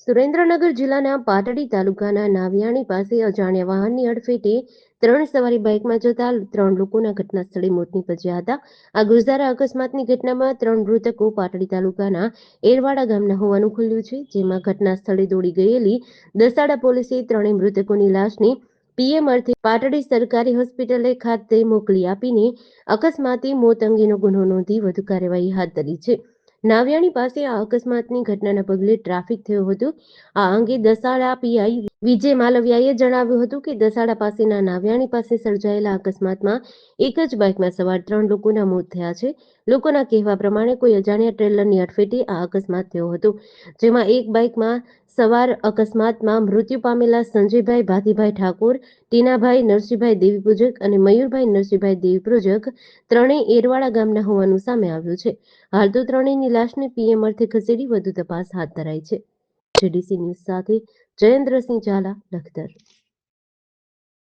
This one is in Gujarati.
સુરેન્દ્રનગર જિલ્લાના પાટડી તાલુકાના નાવિયાણી પાસે અજાણ્યા વાહનની અડફેટે 3 સવારી બાઇકમાં જતા 3 લોકોના ઘટના સ્થળે મોત નીપજ્યા હતા. આ ગોઝારા અકસ્માતની ઘટનામાં 3 મૃતકો પાટડી તાલુકાના એરવાડા ગામના હોવાનું ખુલ્યું છે. જેમાં ઘટના સ્થળે દોડી ગયેલી દસાડા પોલીસે ત્રણેય મૃતકોની લાશને પીએમ અર્થે પાટડી સરકારી હોસ્પિટલે ખાતે મોકલી આપીને અકસ્માતે મોત અંગેનો ગુનો નોંધી વધુ કાર્યવાહી હાથ ધરી છે. નાવિયાણી પાસે આ અકસ્માતની ઘટનાના પગલે ટ્રાફિક થયો હતો. આ અંગે દસાડા પીઆઈ વિજય માલવિયાએ જણાવ્યું હતું કે દસાડા પાસેના નાવિયાણી પાસે સર્જાયેલા અકસ્માતમાં એક જ બાઇકમાં સવાર 3 લોકોના મોત થયા છે. લોકોના કહેવા પ્રમાણે કોઈ અજાણ્યા ટ્રેલરની અડફેટે આ અકસ્માત થયો હતો, જેમાં એક બાઇકમાં સવાર અકસ્માતમાં મૃત્યુ પામેલા સંજયભાઈ ભાતીભાઈ ઠાકોર, ટીનાભાઈ નરસિંહભાઈ દેવીપૂજક અને મયુરભાઈ નરસિંહભાઈ દેવીપૂજક ત્રણેય એરવાડા ગામના હોવાનું સામે આવ્યું છે. હાલ તો ત્રણેયની લાશને પીએમ અર્થે ખસેડી વધુ તપાસ હાથ ધરાઈ છે. જેડીસી ન્યૂઝ સાથે જયેન્દ્રસિંહ ઝાલા, લખતર.